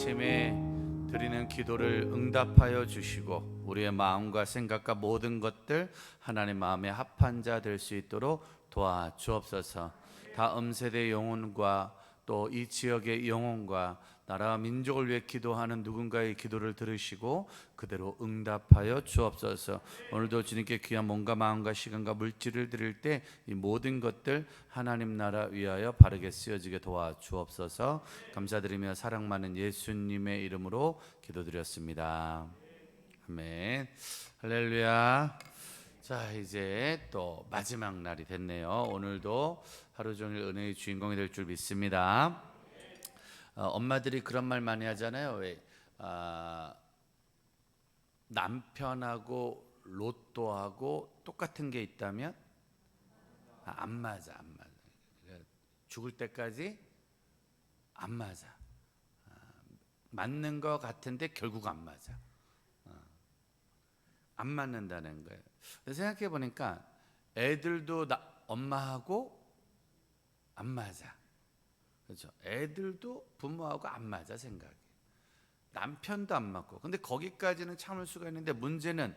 아침에 드리는 기도를 응답하여 주시고 우리의 마음과 생각과 모든 것들 하나님 마음에 합한 자 될 수 있도록 도와주옵소서. 다음 세대 영혼과 또 이 지역의 영혼과 나라와 민족을 위해 기도하는 누군가의 기도를 들으시고 그대로 응답하여 주옵소서. 오늘도 주님께 귀한 몸과 마음과 시간과 물질을 드릴 때 이 모든 것들 하나님 나라 위하여 바르게 쓰여지게 도와주옵소서. 감사드리며 사랑 많은 예수님의 이름으로 기도드렸습니다. 아멘. 할렐루야. 자, 이제 또 마지막 날이 됐네요. 오늘도 하루 종일 은혜의 주인공이 될 줄 믿습니다. 엄마들이 그런 말 많이 하잖아요. 왜 남편하고 로또하고 똑같은 게 있다면 안 맞아, 안 맞아. 죽을 때까지 안 맞아. 맞는 거 같은데 결국 안 맞아. 안 맞는다는 거예요. 생각해 보니까 애들도 엄마하고 안 맞아. 그렇죠? 애들도 부모하고 안 맞아 생각이. 남편도 안 맞고. 근데 거기까지는 참을 수가 있는데 문제는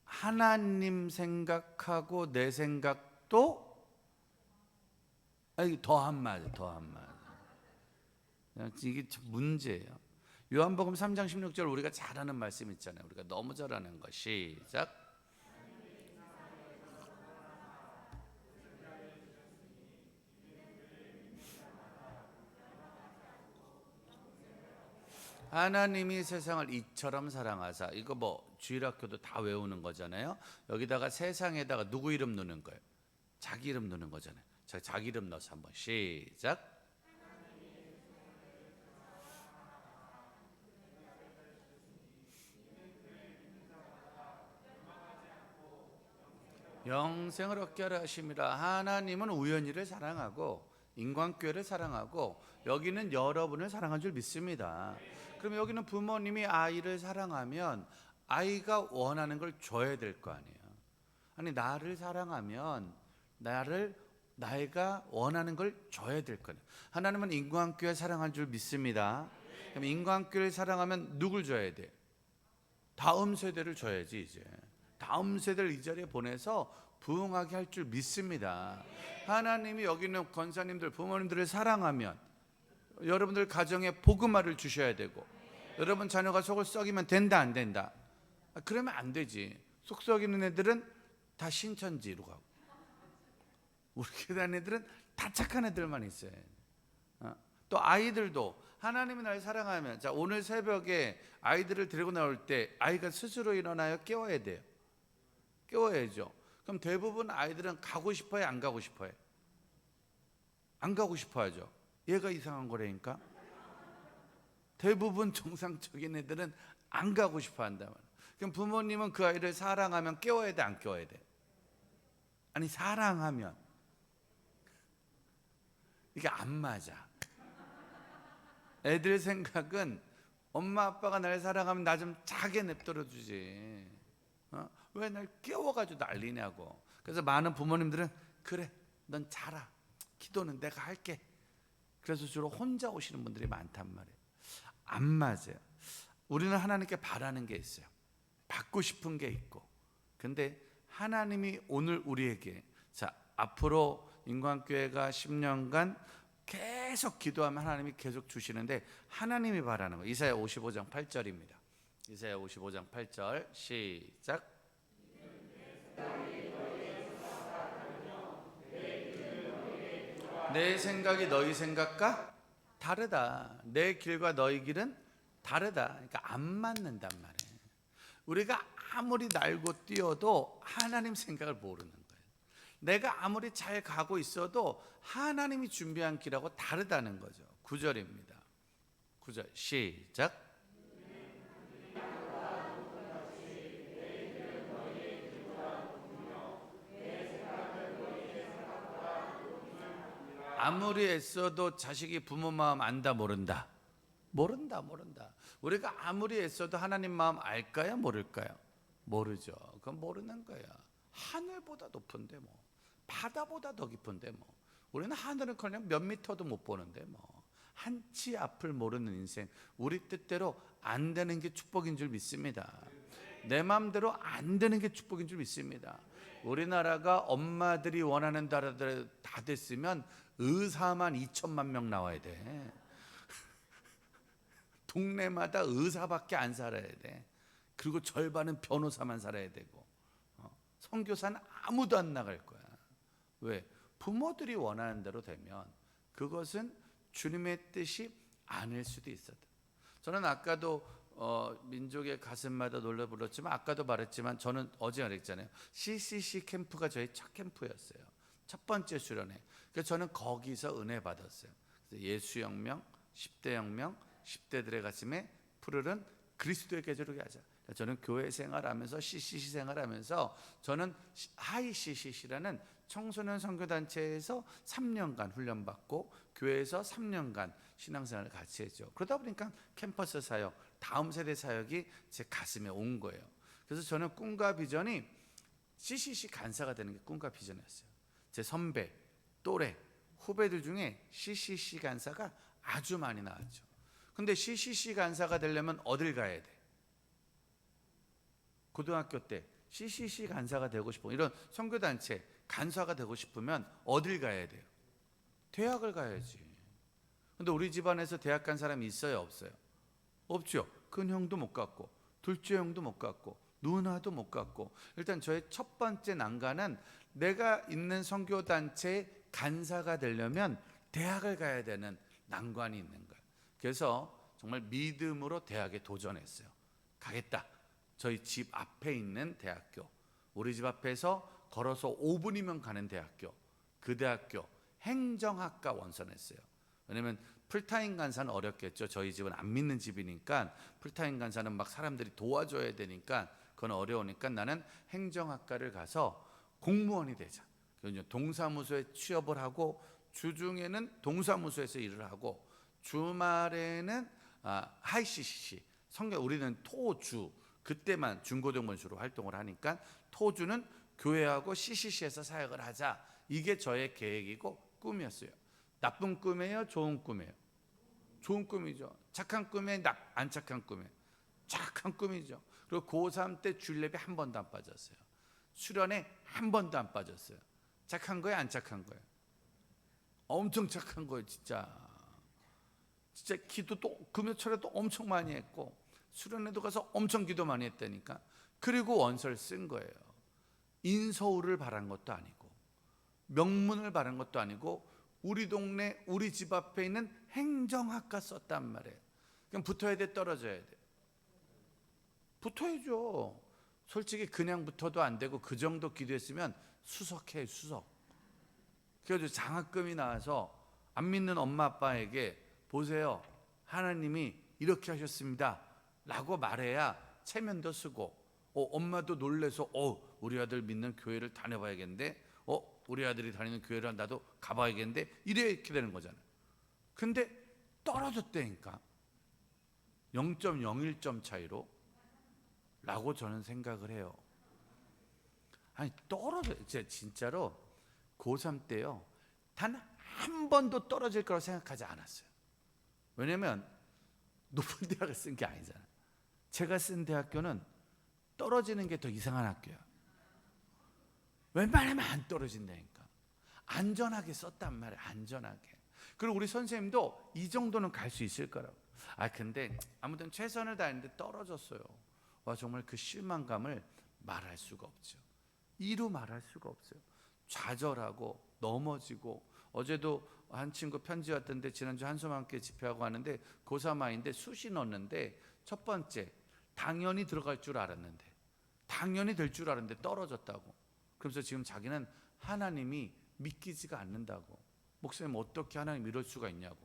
하나님 생각하고 내 생각도 더 안 맞아, 더 안 맞아. 이게 문제예요. 요한복음 3장 16절 우리가 잘 아는 말씀 있잖아요. 우리가 너무 잘 아는 거. 시작. 하나님이 세상을 이처럼 사랑하사. 이거 뭐 주일학교도 다 외우는 거잖아요. 여기다가 세상에다가 누구 이름 넣는 거예요? 자기 이름 넣는 거잖아요. 자기 이름 넣어서 한번 시작. 영생을 얻게 하려 하심이라. 하나님은 우연히를 사랑하고 인간교회를 사랑하고 여기는 여러분을 사랑한 줄 믿습니다. 그럼 여기는 부모님이 아이를 사랑하면 아이가 원하는 걸 줘야 될 거 아니에요. 아니 나를 사랑하면 나이가 원하는 걸 줘야 될 거예요. 하나님은 인간교회 사랑한 줄 믿습니다. 그럼 인간교회를 사랑하면 누굴 줘야 돼? 다음 세대를 줘야지. 이제 다음 세대를 이 자리에 보내서 부흥하게 할 줄 믿습니다. 하나님이 여기 있는 권사님들 부모님들을 사랑하면 여러분들 가정에 복음화를 주셔야 되고 여러분 자녀가 속을 썩이면 된다 안 된다? 그러면 안 되지. 속 썩이는 애들은 다 신천지로 가고 우리 교회 다니는 애들은 다 착한 애들만 있어요. 또 아이들도 하나님이 날 사랑하면 자 오늘 새벽에 아이들을 데리고 나올 때 아이가 스스로 일어나요? 깨워야 돼요? 깨워야죠. 그럼 대부분 아이들은 가고 싶어요? 안 가고 싶어요? 안 가고 싶어 하죠. 얘가 이상한 거라니까. 대부분 정상적인 애들은 안 가고 싶어 한단 말이에요. 그럼 부모님은 그 아이를 사랑하면 깨워야 돼? 안 깨워야 돼? 아니 사랑하면 이게 안 맞아. 애들 생각은 엄마 아빠가 날 사랑하면 나 좀 자게 냅둬 주지. 왜 날 깨워가지고 난리냐고. 그래서 많은 부모님들은 그래 넌 자라 기도는 내가 할게. 그래서 주로 혼자 오시는 분들이 많단 말이에요. 안 맞아요. 우리는 하나님께 바라는 게 있어요. 받고 싶은 게 있고. 근데 하나님이 오늘 우리에게 자 앞으로 인간교회가 10년간 계속 기도하면 하나님이 계속 주시는데 하나님이 바라는 거. 이사야 55장 8절입니다. 이사야 55장 8절 시작. 내 생각이 너희 생각과 다르다. 내 길과 너희 길은 다르다. 그러니까 안 맞는단 말이에요. 우리가 아무리 날고 뛰어도 하나님 생각을 모르는 거예요. 내가 아무리 잘 가고 있어도 하나님이 준비한 길하고 다르다는 거죠. 9절입니다. 9절 시작. 아무리 애써도 자식이 부모 마음 안다 모른다. 모른다. 우리가 아무리 애써도 하나님 마음 알까요 모를까요? 모르죠. 그건 모르는 거야. 하늘보다 높은데 바다보다 더 깊은데 우리는 하늘은 그냥 몇 미터도 못 보는데 한치 앞을 모르는 인생, 우리 뜻대로 안 되는 게 축복인 줄 믿습니다. 내 마음대로 안 되는 게 축복인 줄 믿습니다. 우리나라가 엄마들이 원하는 나라들 다 됐으면 의사만 2천만 명 나와야 돼. 동네마다 의사밖에 안 살아야 돼. 그리고 절반은 변호사만 살아야 되고, 선교사는 아무도 안 나갈 거야. 왜? 부모들이 원하는 대로 되면 그것은 주님의 뜻이 아닐 수도 있었다. 저는 아까도 민족의 가슴마다 놀라 불렀지만, 아까도 말했지만, 저는 어제 말했잖아요. CCC 캠프가 저희 첫 캠프였어요. 첫 번째 수련회. 그래서 저는 거기서 은혜 받았어요. 예수혁명, 10대 혁명, 10대들의 가슴에 푸르른 그리스도의 계절을 하자. 저는 교회 생활하면서 CCC 생활하면서 저는 하이 CCC라는 청소년 선교단체에서 3년간 훈련받고 교회에서 3년간 신앙생활을 같이 했죠. 그러다 보니까 캠퍼스 사역, 다음 세대 사역이 제 가슴에 온 거예요. 그래서 저는 꿈과 비전이 CCC 간사가 되는 게 꿈과 비전이었어요. 제 선배, 또래, 후배들 중에 CCC 간사가 아주 많이 나왔죠. 근데 CCC 간사가 되려면 어딜 가야 돼? 고등학교 때 CCC 간사가 되고 싶어, 이런 선교단체 간사가 되고 싶으면 어딜 가야 돼요? 대학을 가야지. 근데 우리 집안에서 대학 간 사람이 있어요, 없어요? 없죠. 큰 형도 못 갔고, 둘째 형도 못 갔고, 누나도 못 갔고. 일단 저의 첫 번째 난관은 내가 있는 선교단체의 간사가 되려면 대학을 가야 되는 난관이 있는 거예요. 그래서 정말 믿음으로 대학에 도전했어요. 가겠다. 저희 집 앞에 있는 대학교, 우리 집 앞에서 걸어서 5분이면 가는 대학교, 그 대학교 행정학과 원서냈어요. 왜냐면 풀타임 간사는 어렵겠죠. 저희 집은 안 믿는 집이니까 풀타임 간사는 막 사람들이 도와줘야 되니까 그건 어려우니까 나는 행정학과를 가서 공무원이 되자. 동사무소에 취업을 하고 주중에는 동사무소에서 일을 하고 주말에는 하이CCC 우리는 토주, 그때만 중고등부주로 활동을 하니까 토주는 교회하고 CCC에서 사역을 하자. 이게 저의 계획이고 꿈이었어요. 나쁜 꿈이에요? 좋은 꿈이에요? 좋은 꿈이죠. 착한 꿈이에요? 안 착한 꿈이에요? 착한 꿈이죠. 그리고 고3 때 줄랩에 한 번도 안 빠졌어요. 수련회 한 번도 안 빠졌어요. 착한 거예요? 안 착한 거예요? 엄청 착한 거예요. 진짜 기도도 금요철에도 엄청 많이 했고, 수련회도 가서 엄청 기도 많이 했다니까. 그리고 원서를 쓴 거예요. 인서울을 바란 것도 아니고 명문을 바란 것도 아니고 우리 동네 우리 집 앞에 있는 행정학과 썼단 말이에요. 그냥 붙어야 돼, 떨어져야 돼? 붙어야죠. 솔직히 그냥 붙어도 안 되고 그 정도 기도했으면 수석해, 수석. 그래서 장학금이 나와서 안 믿는 엄마 아빠에게 보세요, 하나님이 이렇게 하셨습니다 라고 말해야 체면도 쓰고, 엄마도 놀래서 우리 아들 믿는 교회를 다녀봐야겠는데, 우리 아들이 다니는 교회를 나도 가봐야겠는데, 이렇게 되는 거잖아요. 근데 떨어졌다니까. 0.01점 차이로 라고 저는 생각을 해요. 아니 진짜로 고3 때요 단 한 번도 떨어질 거라고 생각하지 않았어요. 왜냐면 높은 대학을 쓴 게 아니잖아요. 제가 쓴 대학교는 떨어지는 게 더 이상한 학교야. 웬만하면 안 떨어진다니까. 안전하게 썼단 말이야, 안전하게. 그리고 우리 선생님도 이 정도는 갈 수 있을 거라고. 근데 아무튼 최선을 다했는데 떨어졌어요. 정말 그 실망감을 말할 수가 없죠. 이루 말할 수가 없어요. 좌절하고 넘어지고, 어제도 한 친구 편지 왔던데, 지난주 한숨함께 집회하고 하는데 고3 아이인데 수시 넣었는데 첫 번째 당연히 들어갈 줄 알았는데, 당연히 될 줄 알았는데 떨어졌다고. 그래서 지금 자기는 하나님이 믿기지가 않는다고. 목사님 어떻게 하나님 이럴 수가 있냐고.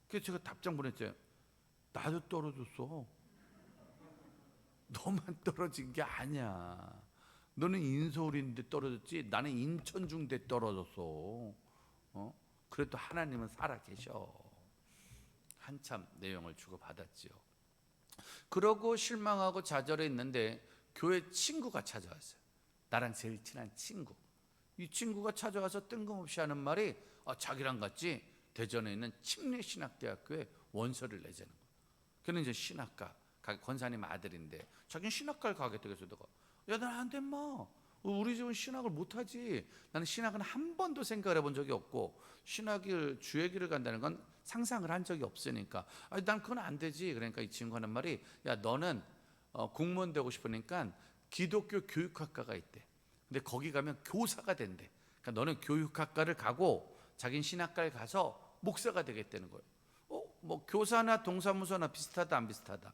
그래서 제가 답장 보냈죠. 나도 떨어졌어. 너만 떨어진 게 아니야. 너는 인서울인데 떨어졌지, 나는 인천중대 떨어졌어. 그래도 하나님은 살아계셔. 한참 내용을 주고받았지요. 그러고 실망하고 좌절했는데 교회 친구가 찾아왔어요. 나랑 제일 친한 친구. 이 친구가 찾아와서 뜬금없이 하는 말이, 자기랑 같이 대전에 있는 침례신학대학교에 원서를 내자는 거예요. 그는 이제 신학과 권사님 아들인데 자기는 신학과를 가겠다. 그래서 내가 야, 난 안 돼 마. 우리 집은 신학을 못하지. 나는 신학은 한 번도 생각을 해본 적이 없고 신학을 주의 길을 간다는 건 상상을 한 적이 없으니까 아니, 난 그건 안 되지. 그러니까 이 친구가 하는 말이 야, 너는 공무원 되고 싶으니까 기독교 교육학과가 있대. 근데 거기 가면 교사가 된대. 그러니까 너는 교육학과를 가고 자기는 신학과를 가서 목사가 되겠다는 거예요. 뭐 교사나 동사무소나 비슷하다 안 비슷하다?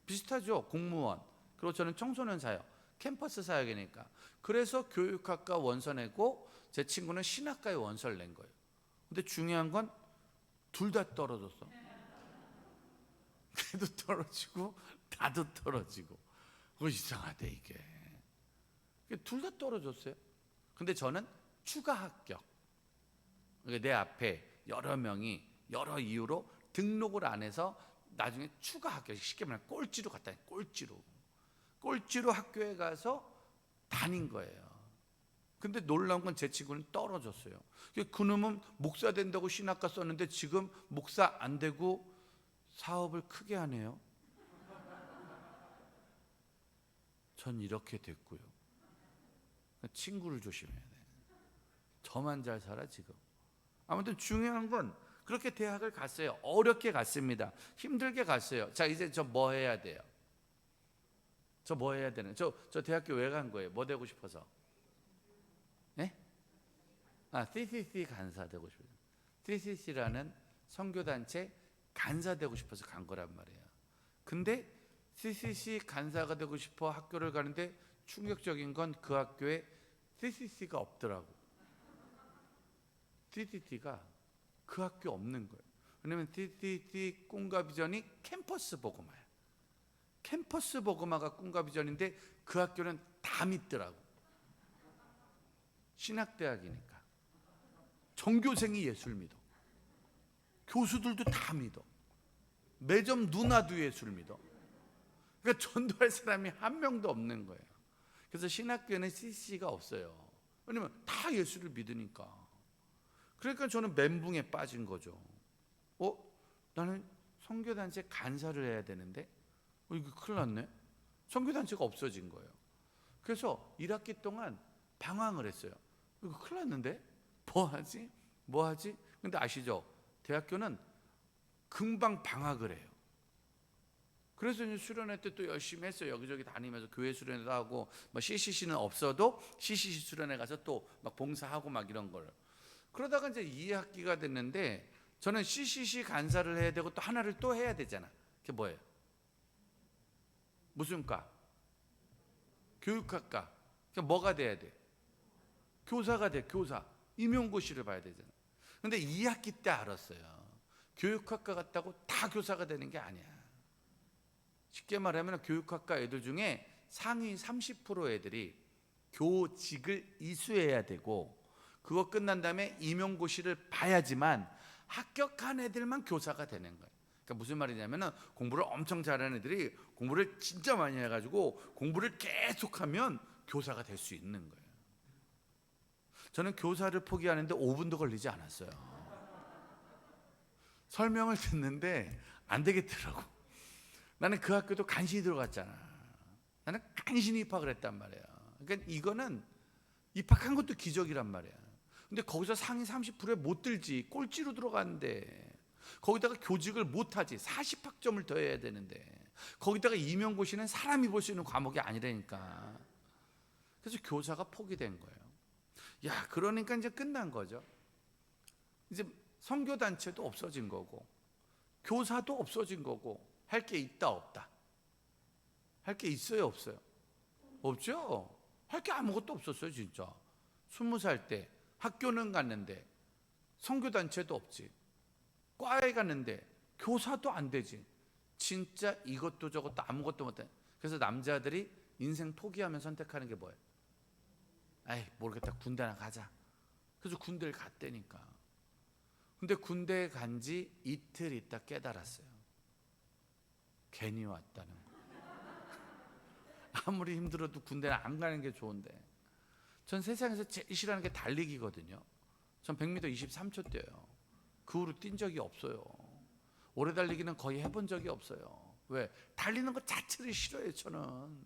비슷하죠. 공무원. 그리고 저는 청소년 사역, 캠퍼스 사역이니까. 그래서 교육학과 원서 내고 제 친구는 신학과에 원서를 낸 거예요. 근데 중요한 건 둘 다 떨어졌어. 걔도 떨어지고 나도 떨어지고. 그거 이상하대 이게. 둘 다 떨어졌어요. 근데 저는 추가 합격. 내 앞에 여러 명이 여러 이유로 등록을 안 해서 나중에 추가 합격, 쉽게 말하면 꼴찌로 갔다. 꼴찌로 학교에 가서 다닌 거예요. 근데 놀라운 건 제 친구는 떨어졌어요. 그놈은 목사 된다고 신학과 썼는데 지금 목사 안 되고 사업을 크게 하네요. 전 이렇게 됐고요. 친구를 조심해야 돼. 저만 잘 살아 지금. 아무튼 중요한 건 그렇게 대학을 갔어요. 어렵게 갔습니다. 힘들게 갔어요. 자, 이제 저 뭐 해야 돼요? 저 뭐 해야 되는? 저 대학교 왜 간 거예요? 뭐 되고 싶어서? 네? CCC 간사 되고 싶어요. CCC라는 선교단체 간사 되고 싶어서 간 거란 말이에요. 근데 CCC 간사가 되고 싶어 학교를 가는데 충격적인 건 그 학교에 CCC가 없더라고. CCC가 그 학교 없는 거예요. 왜냐면 CCC 꿈과 비전이 캠퍼스 복음화예요. 캠퍼스 복음화가 꿈과 비전인데 그 학교는 다 믿더라고. 신학대학이니까. 전교생이 예수를 믿어. 교수들도 다 믿어. 매점 누나도 예수를 믿어. 그러니까 전도할 사람이 한 명도 없는 거예요. 그래서 신학교에는 CCC가 없어요. 왜냐면 다 예수를 믿으니까. 그러니까 저는 멘붕에 빠진 거죠. 나는 선교단체 간사를 해야 되는데 이거 큰일 났네. 선교단체가 없어진 거예요. 그래서 1학기 동안 방황을 했어요. 이거 큰일 났는데 뭐 하지? 근데 아시죠? 대학교는 금방 방학을 해요. 그래서 이제 수련회 때 또 열심히 했어요. 여기저기 다니면서 교회 수련회도 하고 뭐 CCC는 없어도 CCC 수련회 가서 또 막 봉사하고 막 이런 걸. 그러다가 이제 2학기가 됐는데 저는 CCC 간사를 해야 되고 또 하나를 또 해야 되잖아. 그게 뭐예요? 무슨 과? 교육학과. 그러니까 뭐가 돼야 돼? 교사가 돼. 교사. 임용고시를 봐야 되잖아. 근데 2학기 때 알았어요. 교육학과 갔다고 다 교사가 되는 게 아니야. 쉽게 말하면 교육학과 애들 중에 상위 30% 애들이 교직을 이수해야 되고 그거 끝난 다음에 임용고시를 봐야지만 합격한 애들만 교사가 되는 거예요. 그러니까 무슨 말이냐면 공부를 엄청 잘하는 애들이 공부를 진짜 많이 해가지고 공부를 계속하면 교사가 될 수 있는 거예요. 저는 교사를 포기하는데 5분도 걸리지 않았어요. 설명을 듣는데 안 되겠더라고. 나는 그 학교도 간신히 들어갔잖아. 나는 간신히 입학을 했단 말이야. 그러니까 이거는 입학한 것도 기적이란 말이야. 근데 거기서 상위 30%에 못 들지. 꼴찌로 들어갔는데 거기다가 교직을 못하지. 40학점을 더 해야 되는데 거기다가 임용고시는 사람이 볼 수 있는 과목이 아니라니까. 그래서 교사가 포기된 거예요. 야, 그러니까 이제 끝난 거죠. 이제 선교단체도 없어진 거고 교사도 없어진 거고 할 게 있다 없다? 할 게 있어요 없어요? 없죠. 할 게 아무것도 없었어요 진짜. 20살 때 학교는 갔는데 선교단체도 없지. 과에 갔는데 교사도 안 되지. 진짜 이것도 저것도 아무것도 못해. 그래서 남자들이 인생 포기하면 선택하는 게 뭐예요? 에이 모르겠다, 군대나 가자. 그래서 군대를 갔다니까. 근데 군대에 간 지 이틀 있다 깨달았어요. 괜히 왔다는 거. 아무리 힘들어도 군대는 안 가는 게 좋은데. 전 세상에서 제일 싫어하는 게 달리기거든요. 전 100m 23초 뛰어요. 그 후로 뛴 적이 없어요. 오래 달리기는 거의 해본 적이 없어요. 왜? 달리는 것 자체를 싫어해요. 저는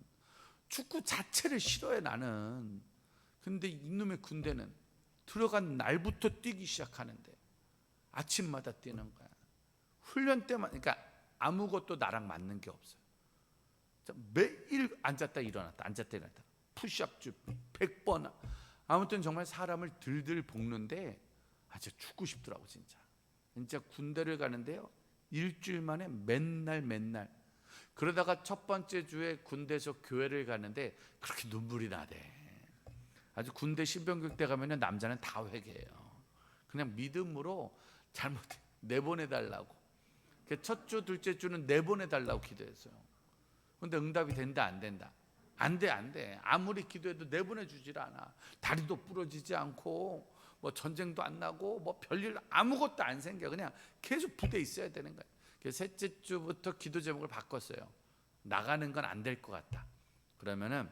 축구 자체를 싫어해 나는. 근데 이놈의 군대는 들어간 날부터 뛰기 시작하는데 아침마다 뛰는 거야. 훈련 때만, 그러니까 아무것도 나랑 맞는 게 없어요. 매일 앉았다 일어났다 앉았다 일어났다 푸시업 주 100번. 아무튼 정말 사람을 들들 볶는데 진짜 죽고 싶더라고. 진짜 군대를 가는데요, 일주일 만에 맨날. 그러다가 첫 번째 주에 군대에서 교회를 가는데 그렇게 눈물이 나대. 아주 군대 신병교육 때 가면은 남자는 다 회개해요. 그냥 믿음으로 잘못해 내보내달라고. 첫 주 둘째 주는 내보내달라고 기도했어요. 근데 응답이 된다 안 된다? 안 돼. 아무리 기도해도 내보내주질 않아. 다리도 부러지지 않고 뭐 전쟁도 안 나고 뭐 별일 아무것도 안 생겨. 그냥 계속 부대에 있어야 되는 거예요. 그래서 셋째 주부터 기도 제목을 바꿨어요. 나가는 건 안 될 것 같다. 그러면은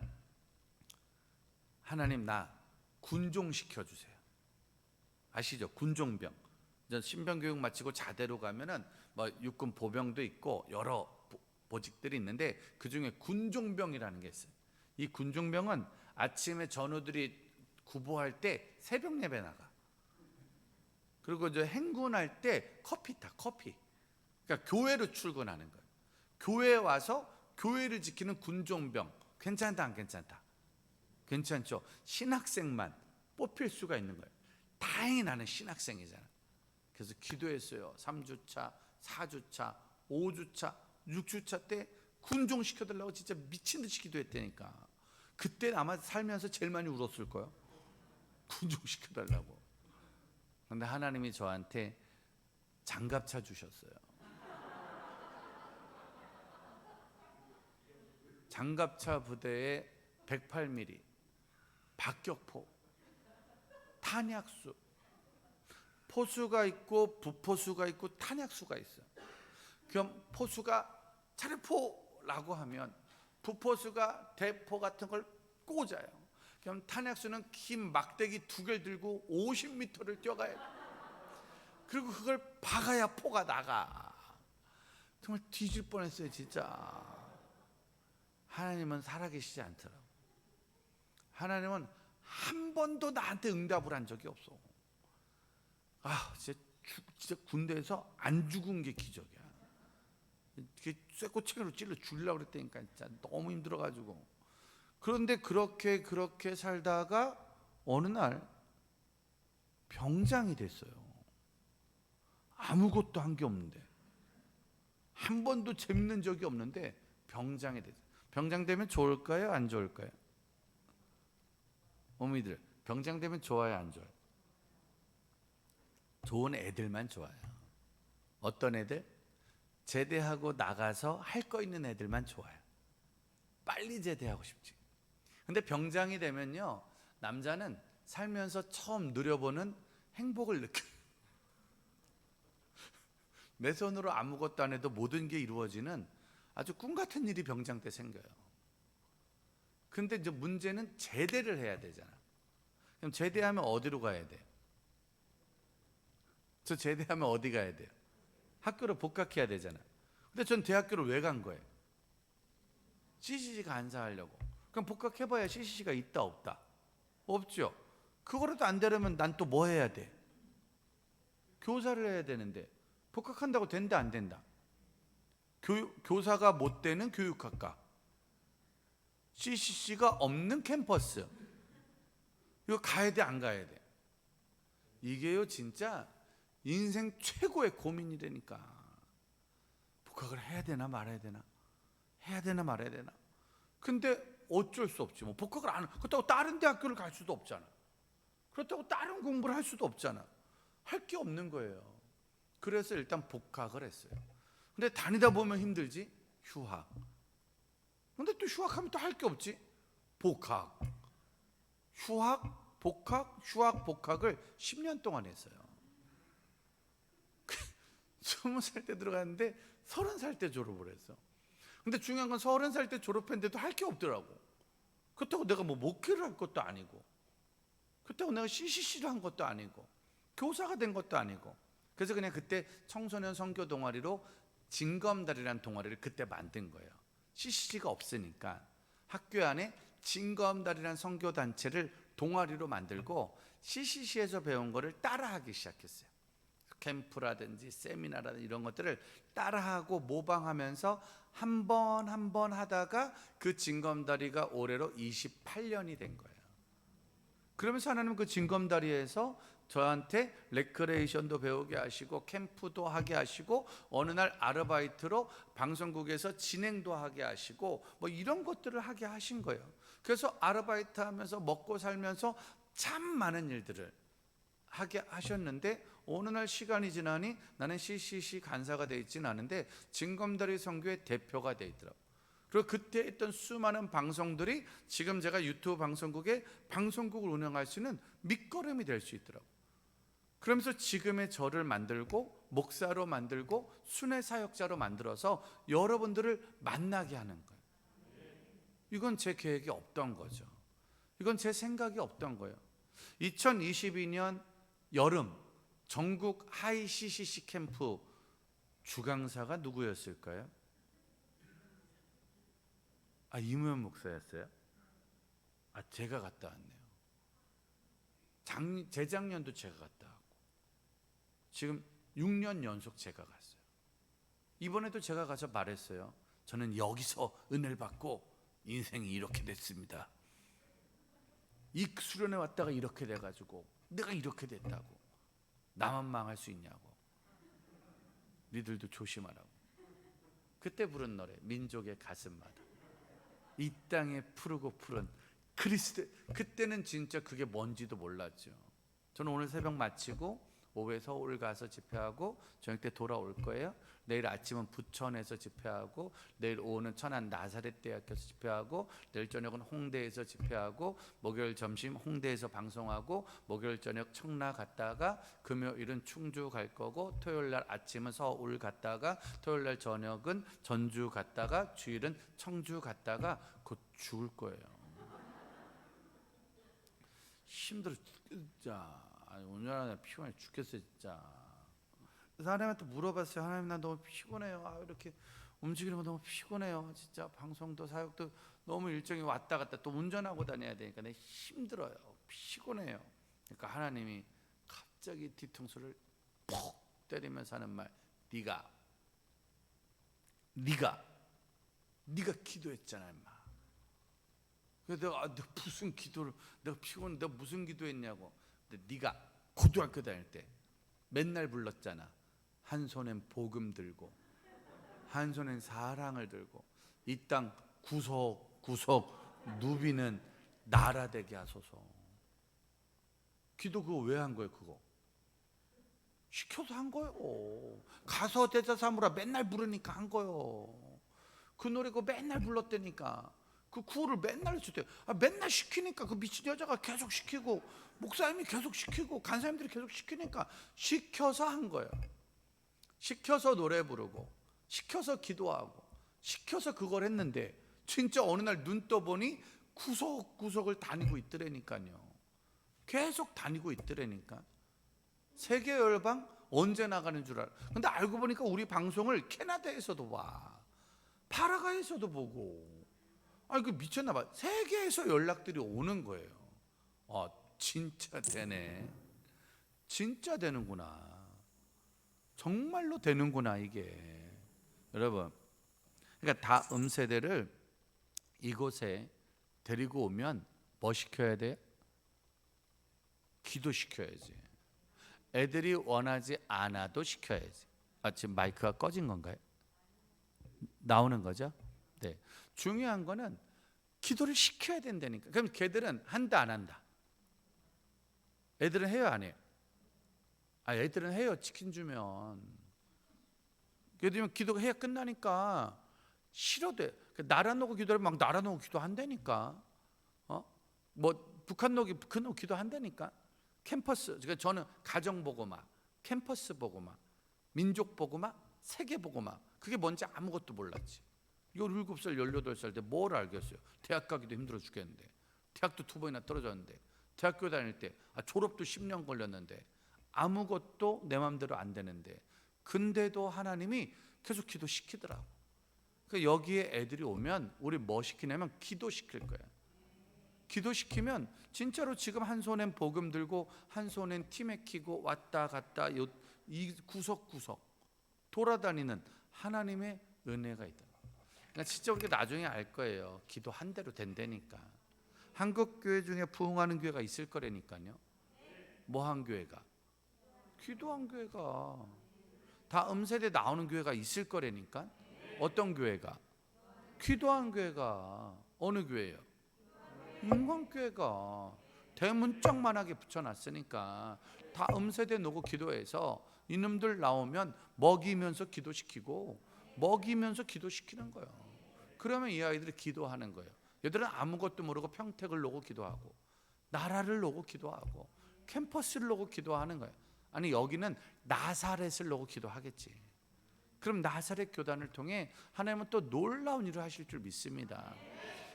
하나님 나 군종 시켜주세요. 아시죠? 군종병. 신병교육 마치고 자대로 가면은 뭐 육군 보병도 있고 여러 보직들이 있는데 그 중에 군종병이라는 게 있어요. 이 군종병은 아침에 전우들이 구보할 때 새벽 예배 나가. 그리고 이제 행군할 때 커피 타. 그러니까 교회로 출근하는 거예요. 교회에 와서 교회를 지키는 군종병. 괜찮다 안 괜찮다? 괜찮죠. 신학생만 뽑힐 수가 있는 거예요. 다행히 나는 신학생이잖아. 그래서 기도했어요. 3주차, 4주차, 5주차, 6주차 때 군종 시켜달라고 진짜 미친 듯이 기도했다니까. 그때 아마 살면서 제일 많이 울었을 거예요. 군종 시켜달라고. 그런데 하나님이 저한테 장갑차 주셨어요. 장갑차 부대에 108mm 박격포, 탄약수, 포수가 있고 부포수가 있고 탄약수가 있어요. 그럼 포수가 차례포라고 하면 부포수가 대포 같은 걸 꽂아요. 그럼 탄약수는 긴 막대기 2개를 들고 50m를 뛰어가야 돼. 그리고 그걸 박아야 포가 나가. 정말 뒤질 뻔했어요 진짜. 하나님은 살아계시지 않더라고. 하나님은 한 번도 나한테 응답을 한 적이 없어. 진짜 군대에서 안 죽은 게 기적이야. 쇠꼬챙이로 찔러 죽이려고 그랬다니까. 진짜 너무 힘들어가지고. 그런데 그렇게 살다가 어느 날 병장이 됐어요. 아무것도 한 게 없는데, 한 번도 재밌는 적이 없는데 병장이 됐어요. 병장 되면 좋을까요? 안 좋을까요? 어머니들, 병장 되면 좋아요? 안 좋아요? 좋은 애들만 좋아요. 어떤 애들? 제대하고 나가서 할 거 있는 애들만 좋아요. 빨리 제대하고 싶지. 근데 병장이 되면요, 남자는 살면서 처음 누려보는 행복을 느껴요. 내 손으로 아무것도 안 해도 모든 게 이루어지는 아주 꿈 같은 일이 병장 때 생겨요. 근데 이제 문제는 제대를 해야 되잖아. 그럼 제대하면 어디로 가야 돼요? 저 제대하면 어디 가야 돼요? 학교로 복학해야 되잖아. 근데 전 대학교를 왜 간 거예요? CCC 간사하려고. 그럼 복학해봐야 CCC가 있다 없다? 없죠. 그거라도 안 되려면 난 또 뭐 해야 돼? 교사를 해야 되는데 복학한다고 된다 안 된다? 교사가 못 되는 교육학과, CCC가 없는 캠퍼스, 이거 가야 돼 안 가야 돼? 이게요 진짜 인생 최고의 고민이라니까. 복학을 해야 되나 말아야 되나? 해야 되나 말아야 되나? 근데 어쩔 수 없지. 뭐 복학을 안, 그렇다고 다른 대학교를 갈 수도 없잖아. 그렇다고 다른 공부를 할 수도 없잖아. 할 게 없는 거예요. 그래서 일단 복학을 했어요. 근데 다니다 보면 힘들지? 휴학. 근데 또 휴학하면 또 할 게 없지? 복학. 휴학, 복학, 휴학, 복학을 10년 동안 했어요. 20살 때 들어갔는데 30살 때 졸업을 했어. 근데 중요한 건 30살 때 졸업했는데도 할 게 없더라고. 그렇다고 내가 뭐 목회를 할 것도 아니고, 그렇다고 내가 CCC를 한 것도 아니고, 교사가 된 것도 아니고, 그래서 그냥 그때 청소년 선교 동아리로 징검다리라는 동아리를 그때 만든 거예요. CCC가 없으니까 학교 안에 징검다리라는 선교 단체를 동아리로 만들고 CCC에서 배운 거를 따라하기 시작했어요. 캠프라든지 세미나라든지 이런 것들을 따라하고 모방하면서 한 번 하다가 그 징검다리가 올해로 28년이 된 거예요. 그러면서 하나님은 그 징검다리에서 저한테 레크레이션도 배우게 하시고 캠프도 하게 하시고 어느 날 아르바이트로 방송국에서 진행도 하게 하시고 뭐 이런 것들을 하게 하신 거예요. 그래서 아르바이트 하면서 먹고 살면서 참 많은 일들을 하게 하셨는데 어느 날 시간이 지나니 나는 CCC 간사가 돼 있지는 않은데 징검다리 선교의 대표가 돼 있더라고요. 그리고 그때 했던 수많은 방송들이 지금 제가 유튜브 방송국에 방송국을 운영할 수 있는 밑거름이 될 수 있더라고요. 그러면서 지금의 저를 만들고 목사로 만들고 순회 사역자로 만들어서 여러분들을 만나게 하는 거예요. 이건 제 계획이 없던 거죠. 이건 제 생각이 없던 거예요. 2022년 여름 전국 하이 CCC 캠프 주강사가 누구였을까요? 이무현 목사였어요? 제가 갔다 왔네요. 재작년도 제가 갔다 왔고 지금 6년 연속 제가 갔어요. 이번에도 제가 가서 말했어요. 저는 여기서 은혜를 받고 인생이 이렇게 됐습니다. 이 수련회 왔다가 이렇게 돼가지고 내가 이렇게 됐다고. 나만 망할 수 있냐고. 니들도 조심하라고. 그때 부른 노래 민족의 가슴마다 이 땅에 푸르고 푸른 그리스도. 그때는 진짜 그게 뭔지도 몰랐죠. 저는 오늘 새벽 마치고 오후에 서울 가서 집회하고 저녁 때 돌아올 거예요. 내일 아침은 부천에서 집회하고 내일 오후는 천안 나사렛 대학교에서 집회하고 내일 저녁은 홍대에서 집회하고 목요일 점심 홍대에서 방송하고 목요일 저녁 청라 갔다가 금요일은 충주 갈 거고 토요일 날 아침은 서울 갔다가 토요일 날 저녁은 전주 갔다가 주일은 청주 갔다가 곧 죽을 거예요. 힘들어 진짜. 오늘 하나 피곤해 죽겠어요 진짜. 그래서 하나님한테 물어봤어요. 하나님 나 너무 피곤해요. 이렇게 움직이는 거 너무 피곤해요. 진짜 방송도 사역도 너무 일정이 왔다 갔다 또 운전하고 다녀야 되니까 내가 힘들어요. 피곤해요. 그러니까 하나님이 갑자기 뒤통수를 퍽 때리면서 하는 말. 네가 기도했잖아 임마. 그래서 내가 무슨 기도를 내가 피곤해 내가 무슨 기도했냐고. 근데 네가 고등학교 다닐 때 맨날 불렀잖아. 한 손엔 복음 들고 한 손엔 사랑을 들고 이 땅 구석구석 누비는 나라 되게 하소서. 기도 그거 왜 한 거예요? 그거 시켜서 한 거예요. 가서 대자 사무라 맨날 부르니까 한 거예요. 그 노래 그거 맨날 불렀다니까. 그 구호를 맨날 주대요. 맨날 시키니까 그 미친 여자가 계속 시키고 목사님이 계속 시키고 간사님들이 계속 시키니까 시켜서 한 거예요. 시켜서 노래 부르고 시켜서 기도하고 시켜서 그걸 했는데 진짜 어느 날 눈 떠보니 구석구석을 다니고 있더라니까요. 계속 다니고 있더라니까. 세계 열방 언제 나가는 줄 알아. 근데 알고 보니까 우리 방송을 캐나다에서도 봐. 파라과에서도 보고. 그 미쳤나 봐. 세계에서 연락들이 오는 거예요. 진짜 되네. 진짜 되는구나. 정말로 되는구나 이게. 여러분, 그러니까 다음 세대를 이곳에 데리고 오면 뭐 시켜야 돼? 기도시켜야지. 애들이 원하지 않아도 시켜야지. 지금 마이크가 꺼진 건가요? 나오는 거죠? 네. 중요한 거는 기도를 시켜야 된다니까. 그럼 걔들은 한다 안 한다? 애들은 해요 안 해요? 애들은 해요. 치킨 주면. 걔들은 기도가 해야 끝나니까 싫어돼. 나라놓고 기도를 막 나라놓고 기도한다니까. 뭐 북한 놓고 기도한다니까. 캠퍼스. 그러니까 저는 가정 보고마, 캠퍼스 보고마, 민족 보고마, 세계 보고마. 그게 뭔지 아무것도 몰랐지. 17살, 18살 때 뭘 알겠어요. 대학 가기도 힘들어 죽겠는데. 대학도 2번이나 떨어졌는데. 대학교 다닐 때 졸업도 10년 걸렸는데 아무것도 내 마음대로 안 되는데, 근데도 하나님이 계속 기도시키더라고. 그러니까 여기에 애들이 오면 우리 뭐 시키냐면 기도시킬 거야. 기도시키면 진짜로 지금 한 손엔 복음 들고 한 손엔 티맥 키고 왔다 갔다 이 구석구석 돌아다니는 하나님의 은혜가 있다. 그러니까 진짜 우리가 나중에 알 거예요. 기도한 대로 된다니까. 한국 교회 중에 부흥하는 교회가 있을 거라니까요. 뭐 한 교회가? 기도한 교회가. 다 음세대 나오는 교회가 있을 거라니까. 어떤 교회가? 기도한 교회가. 어느 교회예요? 인광교회가. 대문짝만하게 붙여놨으니까 다 음세대 놓고 기도해서 이놈들 나오면 먹이면서 기도시키고 먹이면서 기도시키는 거예요. 그러면 이 아이들이 기도하는 거예요. 얘들은 아무것도 모르고 평택을 놓고 기도하고 나라를 놓고 기도하고 캠퍼스를 놓고 기도하는 거예요. 아니 여기는 나사렛을 놓고 기도하겠지. 그럼 나사렛 교단을 통해 하나님은 또 놀라운 일을 하실 줄 믿습니다.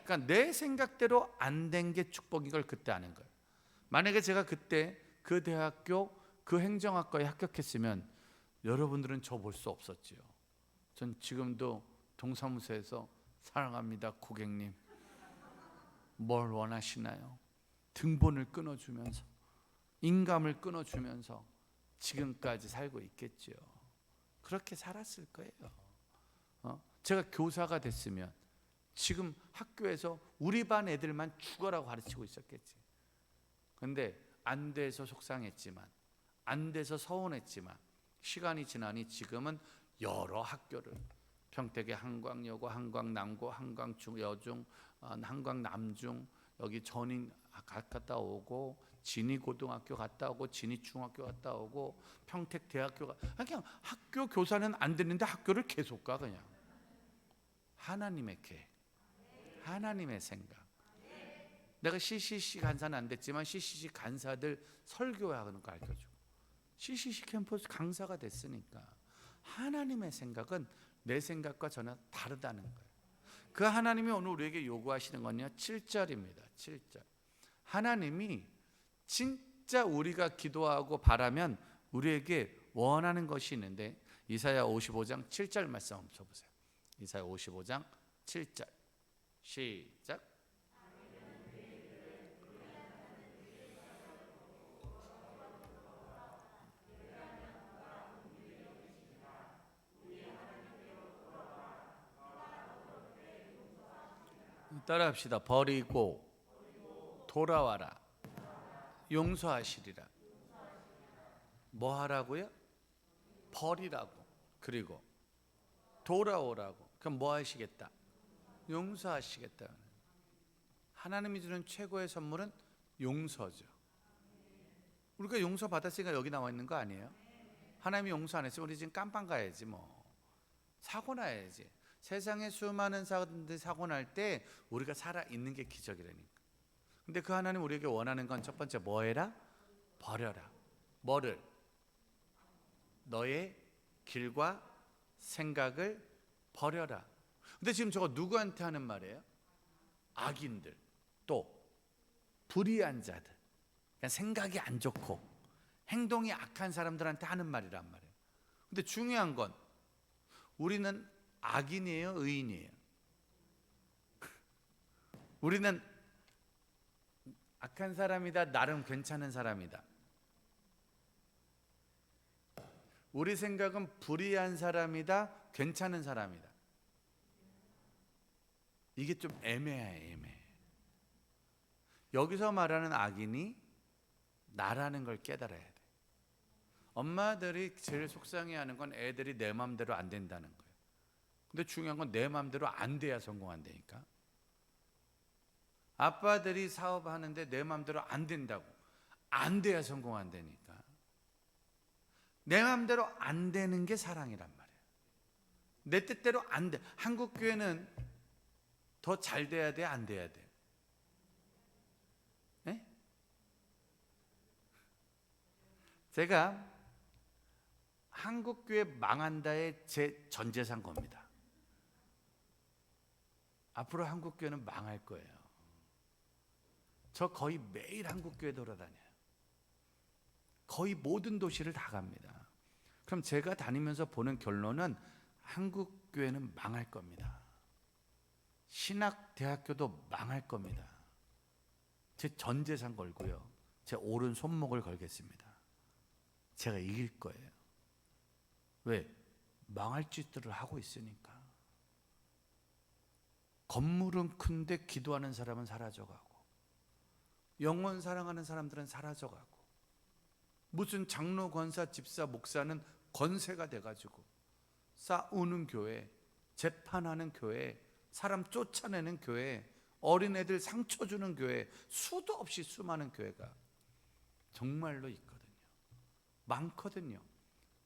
그러니까 내 생각대로 안 된 게 축복인 걸 그때 아는 거예요. 만약에 제가 그때 그 대학교 그 행정학과에 합격했으면 여러분들은 저 볼 수 없었지요. 전 지금도 동사무소에서 사랑합니다 고객님, 뭘 원하시나요? 등본을 끊어주면서 인감을 끊어주면서 지금까지 살고 있겠지요. 그렇게 살았을 거예요. 제가 교사가 됐으면 지금 학교에서 우리 반 애들만 죽어라고 가르치고 있었겠지. 근데 안 돼서 속상했지만, 안 돼서 서운했지만 시간이 지나니 지금은 여러 학교를, 평택의 한광여고, 한광남고, 한광여중, 한광남중, 여기 전인 갔다 오고, 진희고등학교 갔다 오고, 진희중학교 갔다 오고, 평택대학교 그냥 학교 교사는 안 됐는데 학교를 계속 가. 그냥 하나님의 계획, 하나님의 생각. 내가 CCC 간사는 안 됐지만 CCC 간사들 설교하는 거 가르쳐주고 CCC 캠퍼스 강사가 됐으니까 하나님의 생각은 내 생각과 전혀 다르다는 거예요. 그 하나님이 오늘 우리에게 요구하시는 건요 7절입니다. 7절. 하나님이 진짜 우리가 기도하고 바라면 우리에게 원하는 것이 있는데, 이사야 55장 7절 말씀 한번 쳐보세요. 이사야 55장 7절 시작. 따라합시다. 버리고 돌아와라. 용서하시리라. 뭐 하라고요? 버리라고. 그리고 돌아오라고. 그럼 뭐 하시겠다? 용서하시겠다. 하나님이 주는 최고의 선물은 용서죠. 우리가 용서 받았으니까 여기 나와 있는 거 아니에요? 하나님이 용서 안 했으면 우리 지금 깜빵 가야지 뭐. 사고 나야지. 세상에 수많은 사람들이 사고 날 때 우리가 살아 있는 게 기적이라니까. 근데 그 하나님 우리에게 원하는 건 첫 번째 뭐 해라? 버려라. 뭐를? 너의 길과 생각을 버려라. 근데 지금 저거 누구한테 하는 말이에요? 악인들, 또 불의한 자들, 그냥 생각이 안 좋고 행동이 악한 사람들한테 하는 말이란 말이에요. 근데 중요한 건 우리는 악인이에요, 의인이에요? 우리는 악한 사람이다, 나름 괜찮은 사람이다. 우리 생각은 불의한 사람이다, 괜찮은 사람이다. 이게 좀 애매해. 여기서 말하는 악인이 나라는 걸 깨달아야 돼. 엄마들이 제일 속상해하는 건 애들이 내 마음대로 안 된다는 거예요. 근데 중요한 건 내 마음대로 안 돼야 성공한다니까. 아빠들이 사업하는데 내 마음대로 안 된다고, 안 돼야 성공한다니까. 내 마음대로 안 되는 게 사랑이란 말이에요. 내 뜻대로 안 돼. 한국 교회는 더 잘 돼야 돼, 안 돼야 돼? 네? 제가 한국 교회 망한다에 제 전재산 겁니다. 앞으로 한국 교회는 망할 거예요. 저 거의 매일 한국 교회 돌아다녀요. 거의 모든 도시를 다 갑니다. 그럼 제가 다니면서 보는 결론은 한국 교회는 망할 겁니다. 신학대학교도 망할 겁니다. 제 전 재산 걸고요, 제 오른 손목을 걸겠습니다. 제가 이길 거예요. 왜? 망할 짓들을 하고 있으니까. 건물은 큰데 기도하는 사람은 사라져가고, 영혼 사랑하는 사람들은 사라져가고, 무슨 장로, 권사, 집사, 목사는 권세가 돼가지고 싸우는 교회, 재판하는 교회, 사람 쫓아내는 교회, 어린애들 상처 주는 교회, 수도 없이 수많은 교회가 정말로 있거든요. 많거든요.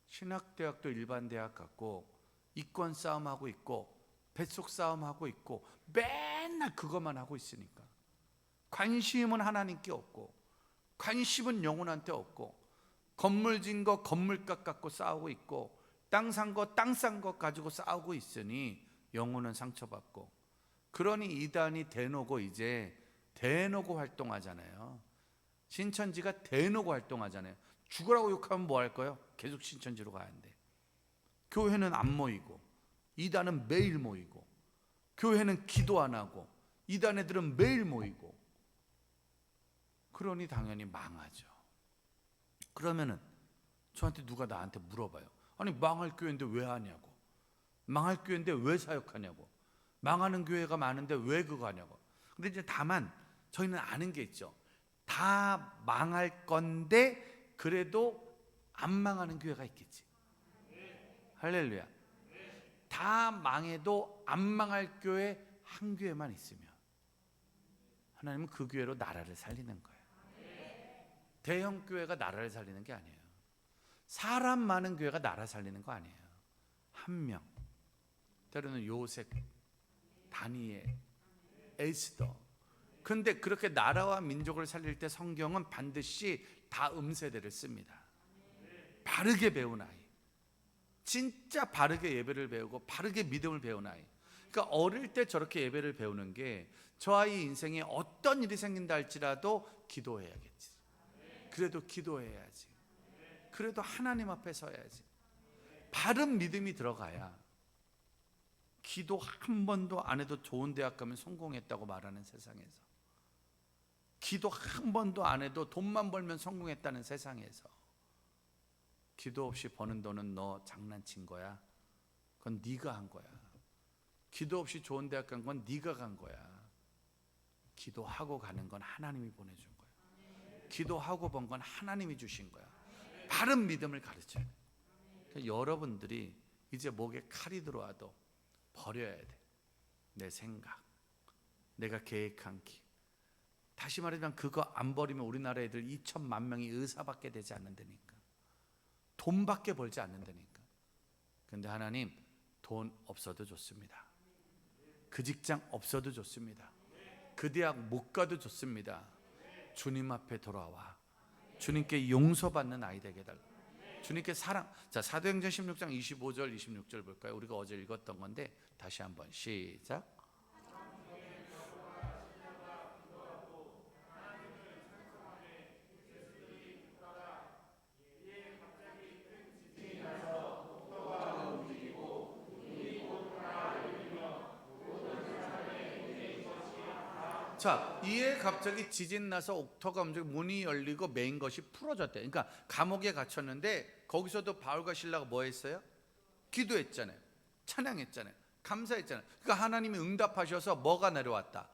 신학대학도 일반대학 같고, 이권 싸움하고 있고, 뱃속 싸움하고 있고, 맨날 그것만 하고 있으니까 관심은 하나님께 없고, 관심은 영혼한테 없고, 건물 진 거 건물값 갖고 싸우고 있고, 땅 산 거 땅 싼 거 가지고 싸우고 있으니 영혼은 상처받고. 그러니 이단이 대놓고 이제 대놓고 활동하잖아요. 신천지가 대놓고 활동하잖아요. 죽으라고 욕하면 뭐 할 거예요? 계속 신천지로 가는데. 교회는 안 모이고, 이단은 매일 모이고, 교회는 기도 안 하고, 이단 애들은 매일 모이고. 그러니 당연히 망하죠. 그러면은 저한테 누가 나한테 물어봐요. 아니, 망할 교회인데 왜 하냐고, 망할 교회인데 왜 사역하냐고, 망하는 교회가 많은데 왜 그거 하냐고. 근데 이제 다만 저희는 아는 게 있죠. 다 망할 건데 그래도 안 망하는 교회가 있겠지. 할렐루야. 다 망해도 안 망할 교회 한 교회만 있으면 하나님은 그 교회로 나라를 살리는 거예요. 대형 교회가 나라를 살리는 게 아니에요. 사람 많은 교회가 나라 살리는 거 아니에요. 한 명, 때로는 요셉, 다니엘, 에스더. 근데 그렇게 나라와 민족을 살릴 때 성경은 반드시 다 음세대를 씁니다. 바르게 배운 아이, 진짜 바르게 예배를 배우고 바르게 믿음을 배운 아이. 그러니까 어릴 때 저렇게 예배를 배우는 게 저 아이 인생에 어떤 일이 생긴다 할지라도 기도해야겠지. 그래도 기도해야지. 그래도 하나님 앞에 서야지. 바른 믿음이 들어가야. 기도 한 번도 안 해도 좋은 대학 가면 성공했다고 말하는 세상에서, 기도 한 번도 안 해도 돈만 벌면 성공했다는 세상에서, 기도 없이 버는 돈은 너 장난친 거야. 그건 네가 한 거야. 기도 없이 좋은 대학 간 건 네가 간 거야. 기도하고 가는 건 하나님이 보내준 거야. 기도하고 번 건 하나님이 주신 거야. 바른 믿음을 가르쳐야 돼. 그러니까 여러분들이 이제 목에 칼이 들어와도 버려야 돼. 내 생각, 내가 계획한 길. 다시 말하면 그거 안 버리면 우리나라 애들 2천만 명이 의사밖에 되지 않는다니까. 돈밖에 벌지 않는다니까. 근데 하나님, 돈 없어도 좋습니다. 그 직장 없어도 좋습니다. 그 대학 못 가도 좋습니다. 주님 앞에 돌아와 주님께 용서받는 아이 되게 해달라. 주님께 사랑. 자, 사도행전 16장 25절 26절 볼까요? 우리가 어제 읽었던 건데 다시 한번 시작. 자, 이에 갑자기 지진 나서 옥토가 움직이고 문이 열리고 메인 것이 풀어졌대. 그러니까 감옥에 갇혔는데 거기서도 바울과 실라가 뭐 했어요? 기도했잖아요. 찬양했잖아요. 감사했잖아요. 그러니까 하나님이 응답하셔서 뭐가 내려왔다?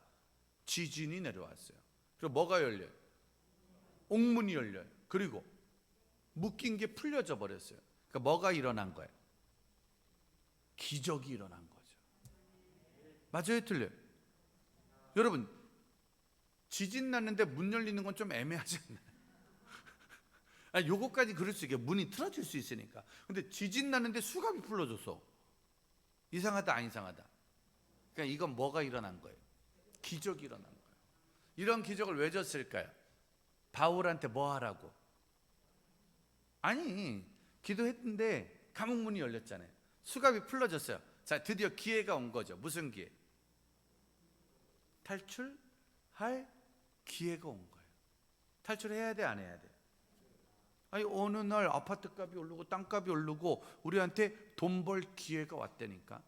지진이 내려왔어요. 그리고 뭐가 열려요? 옥문이 열려요. 그리고 묶인 게 풀려져 버렸어요. 그러니까 뭐가 일어난 거예요? 기적이 일어난 거죠. 맞아요, 틀려요? 여러분, 지진 났는데 문 열리는 건 좀 애매하지 않나요? 아니, 요거까지 그럴 수 있게 문이 틀어질 수 있으니까. 근데 지진 났는데 수갑이 풀려졌어. 이상하다, 안 이상하다? 그러니까 이건 뭐가 일어난 거예요? 기적이 일어난 거예요. 이런 기적을 왜 줬을까요? 바울한테 뭐 하라고? 아니, 기도했는데 감옥 문이 열렸잖아요. 수갑이 풀려졌어요. 자, 드디어 기회가 온 거죠. 무슨 기회? 탈출할 기회가 온 거예요. 탈출해야 돼, 안 해야 돼? 아니 어느 날 아파트 값이 오르고 땅값이 오르고 우리한테 돈 벌 기회가 왔다니까.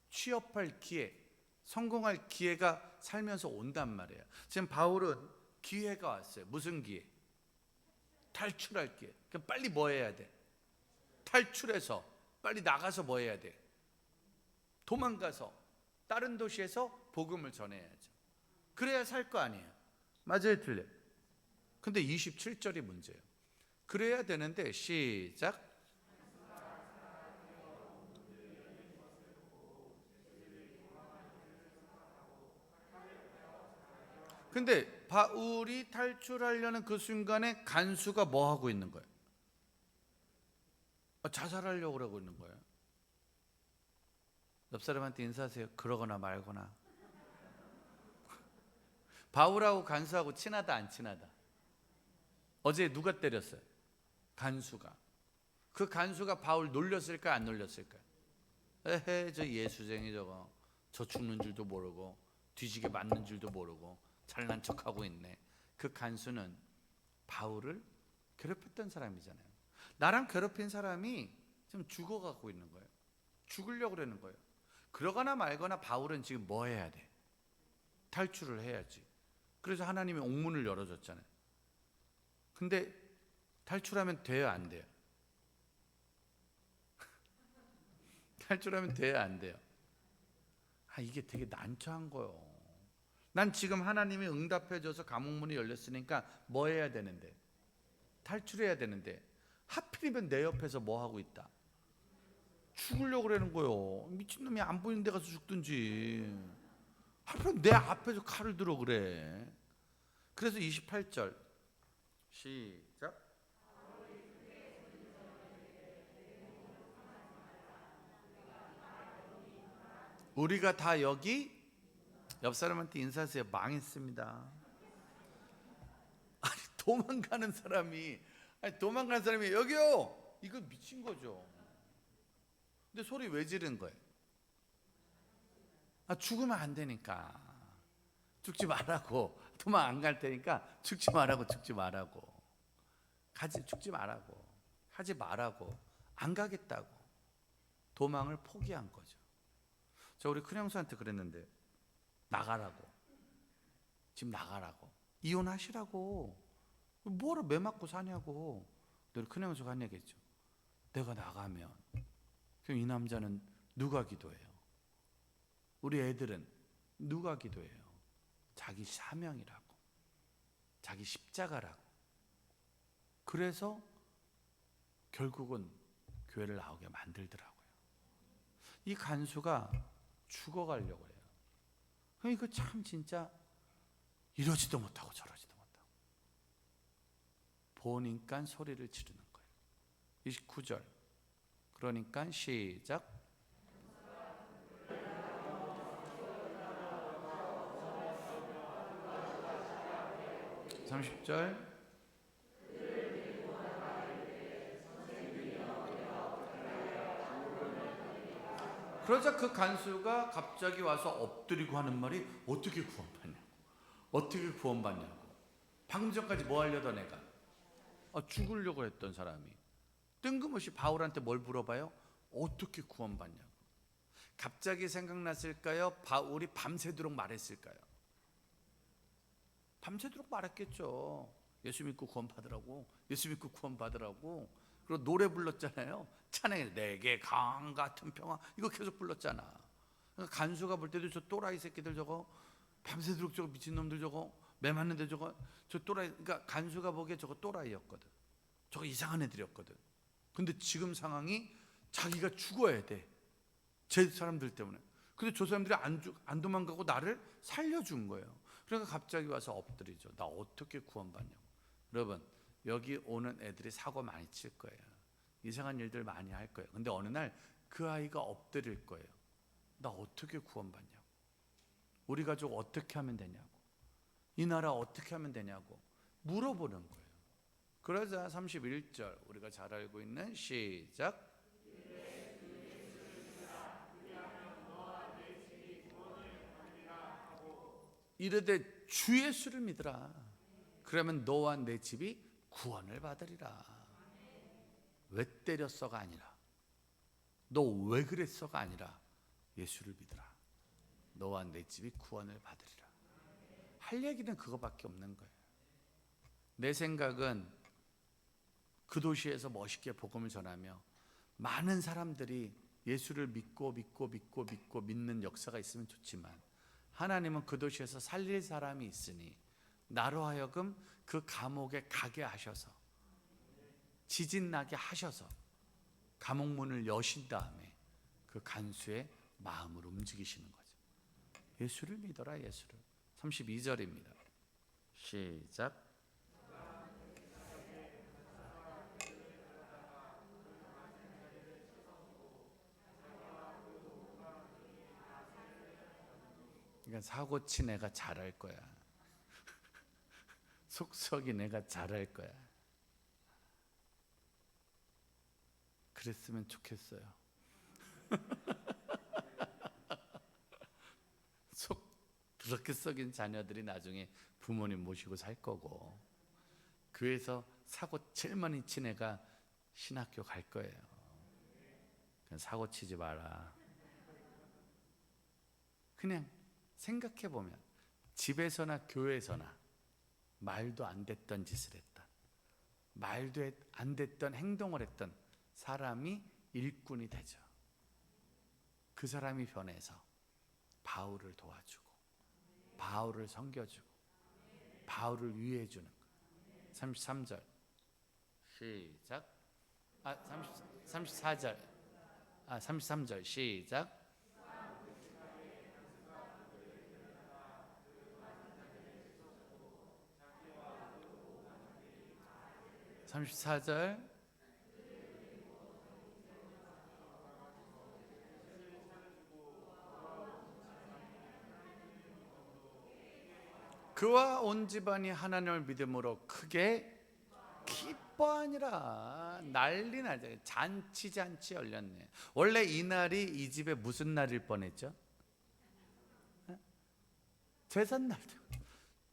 취업할 기회, 성공할 기회가 살면서 온단 말이에요. 지금 바울은 기회가 왔어요. 무슨 기회? 탈출할 기회. 그럼 빨리 뭐 해야 돼? 탈출해서 빨리 나가서 뭐 해야 돼? 도망가서 다른 도시에서 복음을 전해야죠. 그래야 살 거 아니에요. 맞아요, 틀려요? 근데 27절이 문제예요. 그래야 되는데 시작. 근데 바울이 탈출하려는 그 순간에 간수가 뭐 하고 있는 거예요? 자살하려고 그러고 있는 거예요. 옆 사람한테 인사하세요. 그러거나 말거나. 바울하고 간수하고 친하다 안 친하다? 어제 누가 때렸어요? 간수가. 그 간수가 바울 놀렸을까 안 놀렸을까? 에헤, 저 예수쟁이 저거. 저 죽는 줄도 모르고 뒤지게 맞는 줄도 모르고 잘난 척하고 있네. 그 간수는 바울을 괴롭혔던 사람이잖아요. 나랑 괴롭힌 사람이 지금 죽어가고 있는 거예요. 죽으려고 그러는 거예요. 그러거나 말거나 바울은 지금 뭐 해야 돼? 탈출을 해야지. 그래서 하나님이 옥문을 열어줬잖아요. 근데 탈출하면 돼요, 안 돼요? 탈출하면 돼요, 안 돼요? 이게 되게 난처한 거예요. 난 지금 하나님이 응답해줘서 감옥문이 열렸으니까 뭐 해야 되는데? 탈출해야 되는데 하필이면 내 옆에서 뭐 하고 있다? 죽으려고 그러는 거예요. 미친놈이 안 보이는 데 가서 죽든지 하필 내 앞에서 칼을 들어 그래. 그래서 28절 시작. 우리가 다 여기, 옆 사람한테 인사하세요. 망했습니다. 도망가는 사람이, 도망가는 사람이 여기요. 이거 미친 거죠. 근데 소리 왜 지른 거예요? 죽으면 안 되니까. 죽지 말라고. 도망 안 갈 테니까 죽지 말라고, 죽지 말라고. 죽지 말라고. 하지 말라고. 안 가겠다고. 도망을 포기한 거죠. 저 우리 큰형수한테 그랬는데 나가라고. 지금 나가라고. 이혼하시라고. 뭐로 매 맞고 사냐고. 우리 큰형수가 한 얘기했죠. 내가 나가면 그럼 이 남자는 누가 기도해요? 우리 애들은 누가 기도해요? 자기 사명이라고. 자기 십자가라고. 그래서 결국은 교회를 나오게 만들더라고요. 이 간수가 죽어가려고 해요. 그러니까 참 진짜 이러지도 못하고 저러지도 못하고 보니까 소리를 지르는 거예요. 29절. 그러니까 시작. 30절. 그러자 그 간수가 갑자기 와서 엎드리고 하는 말이 어떻게 구원받냐고. 어떻게 구원받냐고. 방금 전까지 뭐 하려던 애가 죽으려고 했던 사람이 뜬금없이 바울한테 뭘 물어봐요? 어떻게 구원받냐고. 갑자기 생각났을까요? 바울이 밤새도록 말했을까요? 밤새도록 말했겠죠. 예수 믿고 구원받으라고. 예수 믿고 구원받으라고. 그리고 노래 불렀잖아요. 찬양해. 내게 강 같은 평화. 이거 계속 불렀잖아. 그러니까 간수가 볼 때도 저 또라이 새끼들 저거 밤새도록 저거 미친놈들 저거 매 맞는데 저거 저 또라이. 그러니까 간수가 보기에 저거 또라이였거든. 저거 이상한 애들이었거든. 근데 지금 상황이 자기가 죽어야 돼. 제 사람들 때문에. 근데 저 사람들이 안 도망가고 나를 살려준 거예요. 그러니까 갑자기 와서 엎드리죠. 나 어떻게 구원받냐고. 여러분 여기 오는 애들이 사고 많이 칠 거예요. 이상한 일들 많이 할 거예요. 근데 어느 날 그 아이가 엎드릴 거예요. 나 어떻게 구원받냐고. 우리 가족 어떻게 하면 되냐고. 이 나라 어떻게 하면 되냐고 물어보는 거예요. 그러자 31절 우리가 잘 알고 있는 시작. 이르되 주 예수를 믿으라. 그러면 너와 내 집이 구원을 받으리라. 왜 때렸어가 아니라, 너 왜 그랬어가 아니라 예수를 믿으라. 너와 내 집이 구원을 받으리라. 할 얘기는 그거밖에 없는 거예요. 내 생각은 그 도시에서 멋있게 복음을 전하며 많은 사람들이 예수를 믿고 믿는 역사가 있으면 좋지만, 하나님은 그 도시에서 살릴 사람이 있으니 나로 하여금 그 감옥에 가게 하셔서, 지진 나게 하셔서 감옥 문을 여신 다음에 그 간수의 마음을 움직이시는 거죠. 예수를 믿어라, 예수를. 32절입니다. 시작. 그러니까 사고 친 애가 잘할 거야. 속썩인 애가 잘할 거야. 그랬으면 좋겠어요. 속 그렇게 썩인 자녀들이 나중에 부모님 모시고 살 거고, 교회에서 사고 제일 많이 친 애가 신학교 갈 거예요. 그냥 사고 치지 마라. 그냥 생각해 보면 집에서나 교회에서나 말도 안 됐던 짓을 했던, 말도 안 됐던 행동을 했던 사람이 일꾼이 되죠. 그 사람이 변해서 바울을 도와주고, 바울을 섬겨주고, 바울을 위해주는 거예요. 33절 시작. 34절 33절 시작. 34절 그와 온 집안이 하나님을 믿음으로 크게 기뻐하니라. 난리 나죠. 잔치 열렸네. 원래 이 날이 이 집에 무슨 날일 뻔했죠? 제삿날,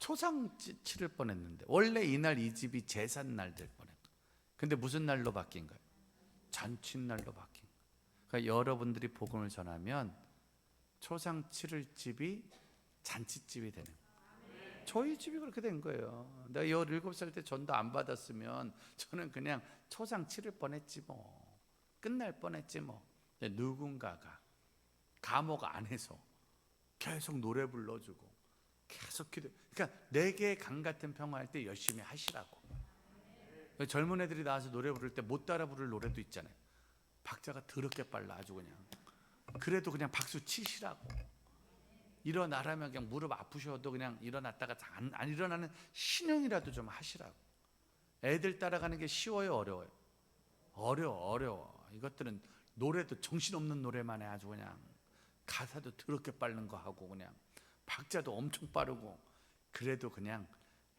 초상 치를 뻔했는데 원래 이 날 이 집이 제삿날 될 뻔했고, 근데 무슨 날로 바뀐 거예요? 잔칫날로 바뀐 거예요. 그러니까 여러분들이 복음을 전하면 초상 치를 집이 잔치집이 되는 거예요. 저희 집이 그렇게 된 거예요. 내가 17살 때 전도 안 받았으면 저는 그냥 초상 치를 뻔했지 뭐, 끝날 뻔했지 뭐. 근데 누군가가 감옥 안에서 계속 노래 불러주고 계속 기도, 그러니까 내게 강 같은 평화할 때 열심히 하시라고. 젊은 애들이 나와서 노래 부를 때 못 따라 부를 노래도 있잖아요. 박자가 더럽게 빨라 아주 그냥. 그래도 그냥 박수 치시라고. 일어나라면 그냥 무릎 아프셔도 그냥 일어났다가 안 일어나는 신용이라도 좀 하시라고. 애들 따라가는 게 쉬워요, 어려워요? 어려워. 이것들은 노래도 정신없는 노래만 해. 아주 그냥 가사도 더럽게 빠른 거 하고, 그냥 박자도 엄청 빠르고. 그래도 그냥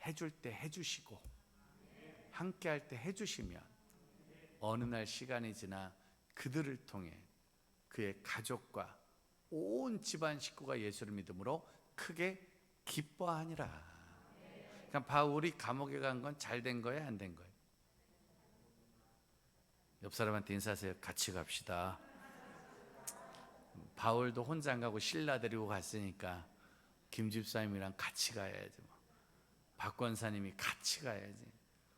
해줄 때 해주시고, 함께 할 때 해주시면 어느 날 시간이 지나 그들을 통해 그의 가족과 온 집안 식구가 예수를 믿음으로 크게 기뻐하니라. 그러니까 바울이 감옥에 간 건 잘 된 거예요, 안 된 거예요? 옆 사람한테 인사하세요. 같이 갑시다. 바울도 혼자 안 가고 신라 데리고 갔으니까 김 집사님이랑 같이 가야지 뭐. 박 권사님이 같이 가야지.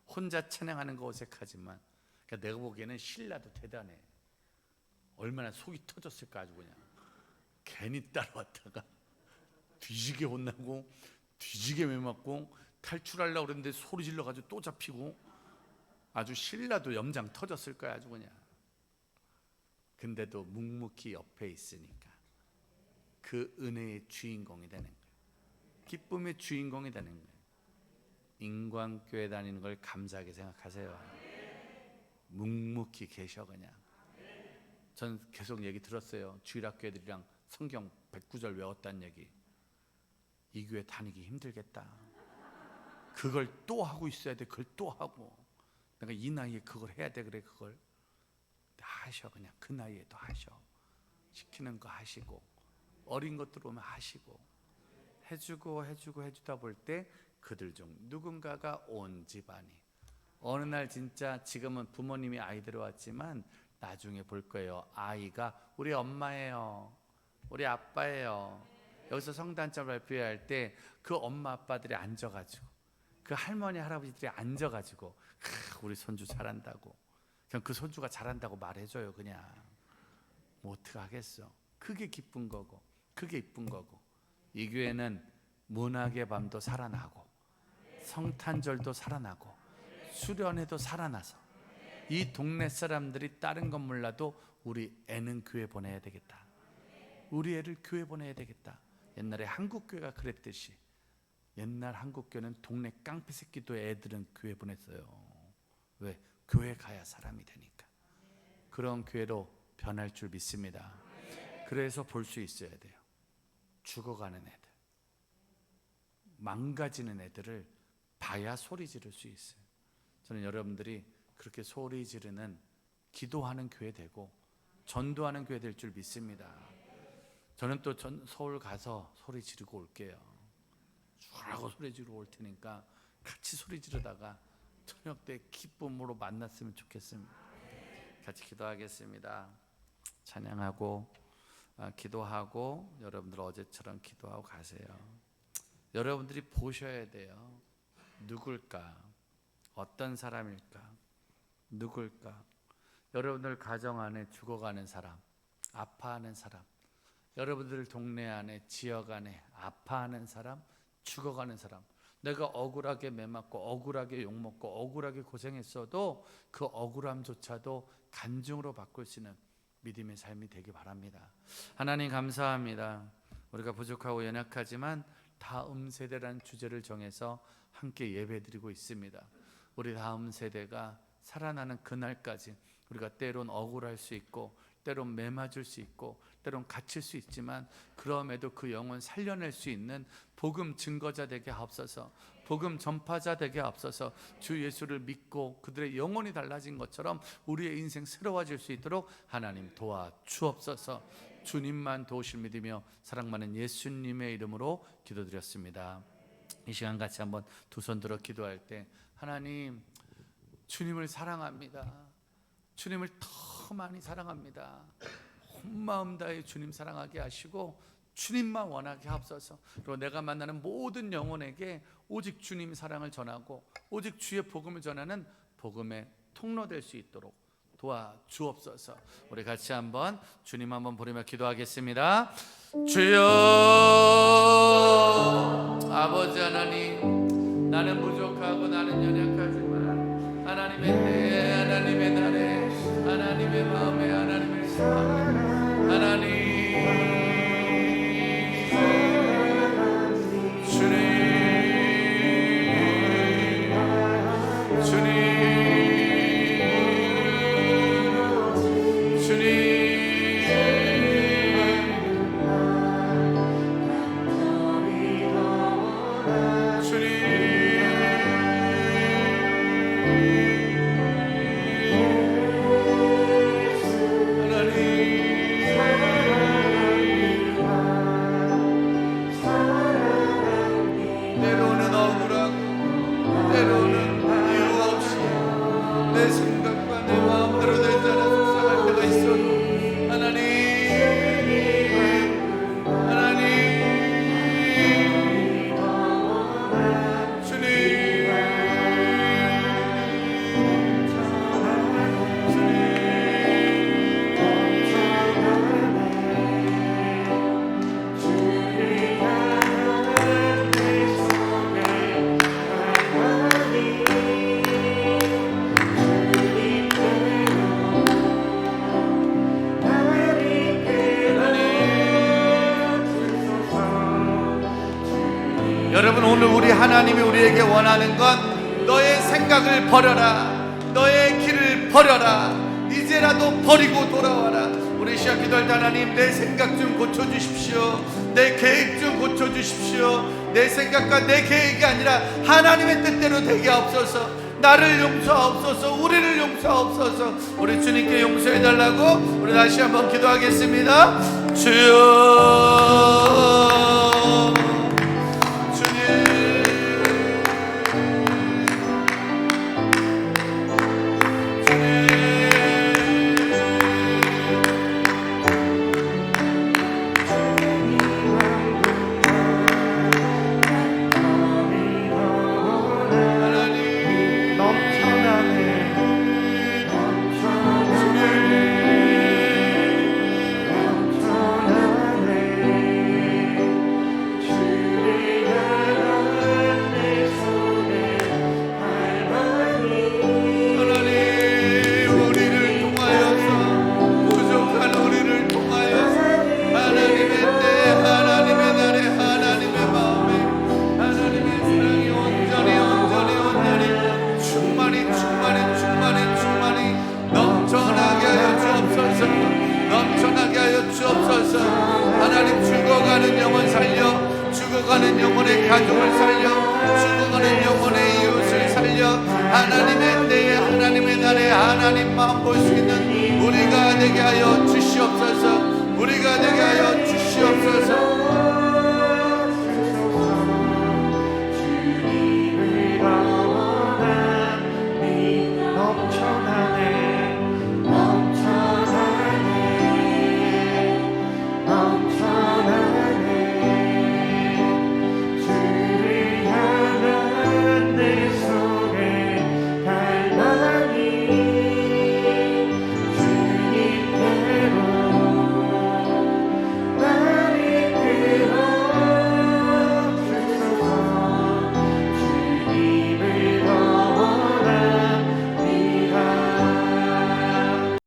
혼자 찬양하는 거 어색하지만, 그러니까 내가 보기에는 신라도 대단해. 얼마나 속이 터졌을까 아주 그냥. 괜히 따라왔다가 뒤지게 혼나고 뒤지게 매맞고 탈출하려고 그랬는데 소리 질러가지고 또 잡히고, 아주 신라도 염장 터졌을 거야 아주 그냥. 근데도 묵묵히 옆에 있으니까 그 은혜의 주인공이 되는 거예요. 기쁨의 주인공이 되는 거예요. 인광교회 다니는 걸 감사하게 생각하세요. 묵묵히 계셔 그냥. 전 계속 얘기 들었어요. 주일학교 애들이랑 성경 109절 외웠다는 얘기. 이 교회 다니기 힘들겠다. 그걸 또 하고 있어야 돼. 그걸 또 하고. 내가 이 나이에 그걸 해야 돼. 그래 그걸 하셔. 그냥 그 나이에도 하셔. 시키는 거 하시고, 어린 것들 오면 하시고, 해주다 볼 때 그들 중 누군가가 온 집안이 어느 날 진짜 지금은 부모님이 아이 데려왔지만 나중에 볼 거예요. 아이가 우리 엄마예요, 우리 아빠예요. 여기서 성단절 발표할 때 그 엄마 아빠들이 앉아가지고, 그 할머니 할아버지들이 앉아가지고 우리 손주 잘한다고, 그냥 그 손주가 잘한다고 말해줘요. 그냥 뭐 어떡하겠어. 그게 기쁜 거고, 그게 이쁜 거고. 이 교회는 문학의 밤도 살아나고, 성탄절도 살아나고, 수련회도 살아나서, 이 동네 사람들이 다른 건 몰라도 우리 애는 교회 보내야 되겠다, 우리 애를 교회 보내야 되겠다. 옛날에 한국교회가 그랬듯이, 옛날 한국교회는 동네 깡패 새끼도 애들은 교회 보냈어요. 왜? 교회 가야 사람이 되니까. 그런 교회로 변할 줄 믿습니다. 그래서 볼 수 있어야 돼요. 죽어가는 애들, 망가지는 애들을 봐야 소리 지를 수 있어요. 저는 여러분들이 그렇게 소리 지르는, 기도하는 교회 되고 전도하는 교회 될 줄 믿습니다. 저는 또 서울 가서 소리 지르고 올게요. 죽으라고 소리 지르고 올 테니까 같이 소리 지르다가 저녁 때 기쁨으로 만났으면 좋겠습니다. 같이 기도하겠습니다. 찬양하고 기도하고 여러분들 어제처럼 기도하고 가세요. 여러분들이 보셔야 돼요. 누굴까? 어떤 사람일까? 누굴까? 여러분들 가정 안에 죽어가는 사람, 아파하는 사람, 여러분들 동네 안에, 지역 안에 아파하는 사람, 죽어가는 사람, 내가 억울하게 매맞고 억울하게 욕먹고 억울하게 고생했어도 그 억울함조차도 간증으로 바꿀 수 있는 믿음의 삶이 되기 바랍니다. 하나님 감사합니다. 우리가 부족하고 연약하지만 다음 세대라는 주제를 정해서 함께 예배드리고 있습니다. 우리 다음 세대가 살아나는 그날까지 우리가 때론 억울할 수 있고, 때론 매맞을 수 있고, 때론 갇힐 수 있지만 그럼에도 그 영혼 살려낼 수 있는 복음 증거자 되게 하옵소서. 복음 전파자 되게 하옵소서. 주 예수를 믿고 그들의 영혼이 달라진 것처럼 우리의 인생 새로워질 수 있도록 하나님 도와주옵소서. 주님만 도우실 믿으며 사랑 많은 예수님의 이름으로 기도드렸습니다. 이 시간 같이 한번 두 손 들어 기도할 때, 하나님 주님을 사랑합니다. 주님을 더 많이 사랑합니다. 온 마음 다해 주님 사랑하게 하시고 주님만 원하게 하옵소서. 그리고 내가 만나는 모든 영혼에게 오직 주님 사랑을 전하고 오직 주의 복음을 전하는 복음의 통로 될 수 있도록 도와주옵소서. 우리 같이 한번 주님 한번 부르며 기도하겠습니다. 주여, 아버지 하나님, 나는 부족하고 나는 연약하지만 하나님의 때에, 하나님의 날에, 하나님의 마음에, 하나님의 사랑에, 하나님 여러분, 오늘 우리 하나님이 우리에게 원하는 건 너의 생각을 버려라, 너의 길을 버려라, 이제라도 버리고 돌아와라. 우리 시작 기도할 때, 하나님 내 생각 좀 고쳐주십시오. 내 계획 좀 고쳐주십시오. 내 생각과 내 계획이 아니라 하나님의 뜻대로 되게 하옵소서. 나를 용서하옵소서. 우리를 용서하옵소서. 우리 주님께 용서해달라고 우리 다시 한번 기도하겠습니다. 주여, 주님, 하나님 마음 볼 수 있는 우리가 되게 하여 주시옵소서. 우리가 되게 하여 주시옵소서.